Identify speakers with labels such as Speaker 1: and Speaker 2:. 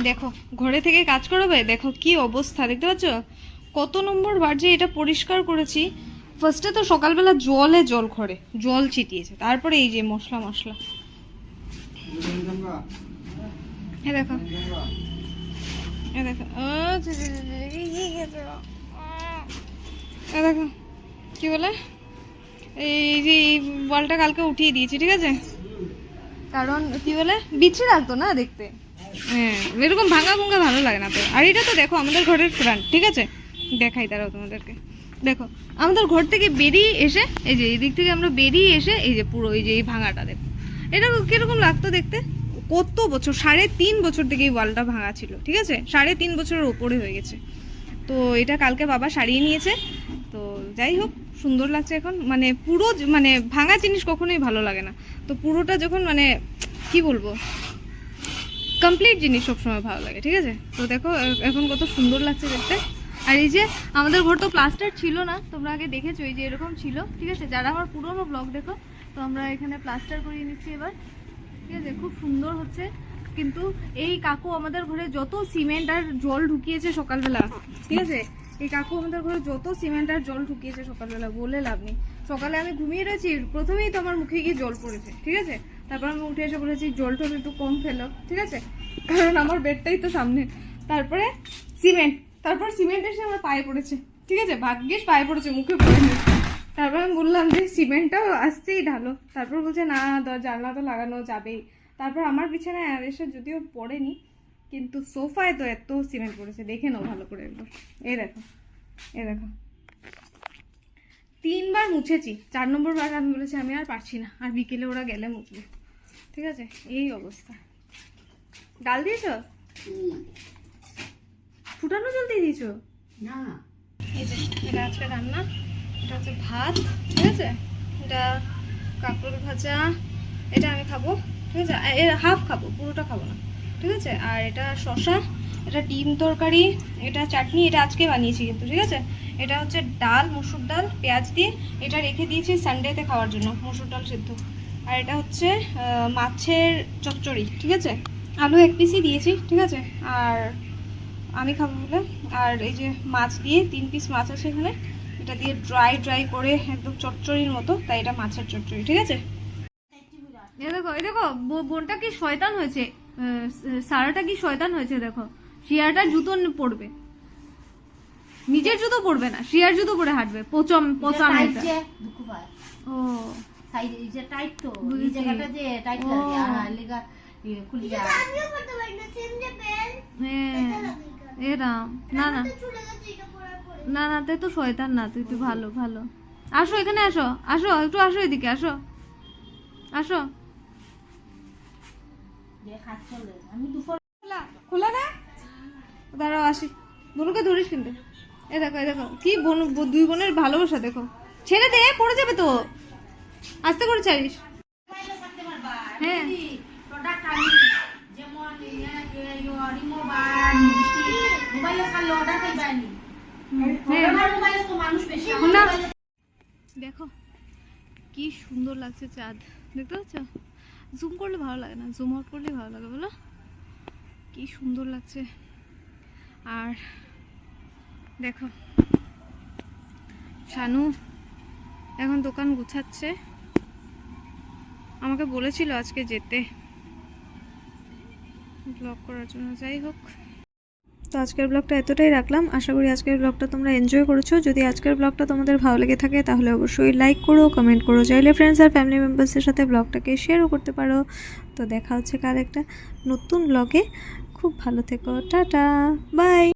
Speaker 1: দেখো ঘরে থেকে কাজ করাবে, দেখো কি অবস্থা দেখতে পাচ্ছ, কত নম্বর বার যে এটা পরিষ্কার করেছি। ফার্স্টে তো সকালবেলা জল ঘরে জল ছিটিয়েছে, তারপরে এই যে মশলা এ দেখো এ দেখো এ দেখো কি বলে, এই যে এই বলটা কালকে উঠিয়ে দিয়েছি, ঠিক আছে, কারণ কি বলে বিচ্ছে লাগতো না দেখতে, হ্যাঁ এরকম ভাঙা ভুঙ্গা ভালো লাগে না তো। আর এটা তো দেখো আমাদের ঘরের ফ্রন্ট, ঠিক আছে, দেখাই দাঁড়াও তোমাদেরকে। দেখো আমাদের ঘর থেকে বেরিয়ে এসে এই যে এই দিক থেকে আমরা বেরিয়ে এসে এই যে পুরো এই যে এই ভাঙাটা দেখো, এটা কিরকম লাগতো দেখতে। কত বছর, 3.5 বছর থেকে এই ওয়ালটা ভাঙা ছিল, ঠিক আছে, 3.5 বছরের ওপরে হয়ে গেছে। তো এটা কালকে বাবা সারিয়ে নিয়েছে, তো যাই হোক সুন্দর লাগছে এখন। মানে পুরো মানে ভাঙা জিনিস কখনোই ভালো লাগে না, তো পুরোটা যখন মানে কি বলবো কমপ্লিট জিনিস সবসময় ভালো লাগে, ঠিক আছে। তো দেখো এখন কত সুন্দর লাগছে দেখতে। আর এই যে আমাদের ঘর তো প্লাস্টার ছিল না, তোমরা আগে দেখেছো এই যে এরকম ছিল, ঠিক আছে, যারা আমার পুরোনো ব্লগ দেখো, তো আমরা এখানে প্লাস্টার করিয়ে নিচ্ছি এবার, ঠিক আছে, খুব সুন্দর হচ্ছে। কিন্তু এই কাকু আমাদের ঘরে যত সিমেন্ট আর জল ঢুকিয়েছে সকালবেলা, ঠিক আছে, এই কাকু আমাদের ঘরে যত সিমেন্ট আর জল ঢুকিয়েছে সকালবেলা বলে লাভ নেই। সকালে আমি ঘুমিয়ে রয়েছি, প্রথমেই তো আমার মুখে গিয়ে জল পড়েছে, ঠিক আছে, তারপর আমি উঠে এসে বলেছি জল টল একটু কম ফেলো, ঠিক আছে, কারণ আমার বেডটাই তো সামনে। তারপরে সিমেন্ট, তারপর সিমেন্ট এসে আমার পায়ে পড়েছে, ঠিক আছে, ভাগ্যিস পায়ে পড়েছে, মুখে পড়েনি। তারপর আমি বললাম যে সিমেন্টটাও আসতেই ঢালো, তারপর বলছে না জানলা তো লাগানো যাবেই। তারপর আমার বিছানায় এসে যদিও পড়েনি, কিন্তু সোফায় তো এত সিমেন্ট পড়েছে, দেখে নাও ভালো করে একবার। এই দেখো এই দেখো 3 বার মুছেছি, 4 নম্বর বার আমি বলেছি আমি আর পারছি না, আর বিকেলে ওরা গেলে মুছবে, ঠিক আছে, এই অবস্থা। ডাল দিয়েছো, ফুটানো জল দিয়ে দিয়েছো না? এই যে এটা আজকে রান্না, এটা হচ্ছে ভাত, ঠিক আছে, এটা কাঁকরোল ভাজা, এটা আমি খাবো, ঠিক আছে, এর হাফ খাবো, পুরোটা খাবো না, ঠিক আছে। আর এটা শসা, এটা ডিম তরকারি, এটা চাটনি, এটা আজকে বানিয়েছি কিন্তু, ঠিক আছে। এটা হচ্ছে ডাল, মসুর ডাল পেঁয়াজ দিয়ে, এটা রেখে দিয়েছি সানডেতে খাওয়ার জন্য, মসুর ডাল সেদ্ধ। আর এটা হচ্ছে মাছের চচ্চড়ি, ঠিক আছে, আলু 1 পিসই দিয়েছি, ঠিক আছে, আর আমি খাবো বলে। আর এই যে মাছ দিয়ে 3 পিস মাছ আছে এখানে, এটা দিয়ে ড্রাই করে একদম চচ্চড়ির মতো, তাই এটা মাছের চচ্চড়ি, ঠিক আছে। এই দেখো বোনটা কি শয়তান হয়েছে, সারাটা কি শয়তান হয়েছে, দেখো শিয়াটা জুতো পরবে, নিজের জুতো পরবে না, শিয়ার জুতো পরে হাঁটবে, পচম ও সাইড যে টাইট, তো এই জায়গাটা যে টাইট লাগে আর লাগা খুলে যায়, আমিও পড়তে পারি না সেম যে পেন, হ্যাঁ এরাম না না না না, তুই তো শয়তান না, তুই তো ভালো ভালো। আসো এখানে আসো, আসো একটু আসো, এদিকে আসো, আসো। খোলা না, দাঁড়াও আসি, বোনকে ধরিস কিন্তু। এ দেখো এই দেখো কি বোন, 2 বোনের ভালোবাসা দেখো, ছেড়ে দে পড়ে যাবে তো, আস্তে করে ছাড়িস। হ্যাঁ দেখো কি সুন্দর লাগছে চাঁদ, দেখতে পাচ্ছ, জুম করলে ভালো লাগে না, জুম আউট করলে ভালো লাগে, বলো কি সুন্দর লাগছে। আর দেখো শানু এখন দোকান গুছাচ্ছে, আমাকে বলেছিল আজকে যেতে ব্লগ করার জন্য। যাই হোক, তো আজকের ব্লগটা এতটাই রাখলাম, আশা করি আজকের ব্লগটা তোমরা এনজয় করেছো। যদি আজকের ব্লগটা তোমাদের ভালো লেগে থাকে তাহলে অবশ্যই লাইক করো, কমেন্ট করো, চাইলে ফ্রেন্ডস আর ফ্যামিলি মেম্বার্সের সাথে ব্লগটাকে শেয়ারও করতে পারো। তো দেখা হচ্ছে কাল একটা নতুন ব্লগে, খুব ভালো থেকো, টাটা বাই।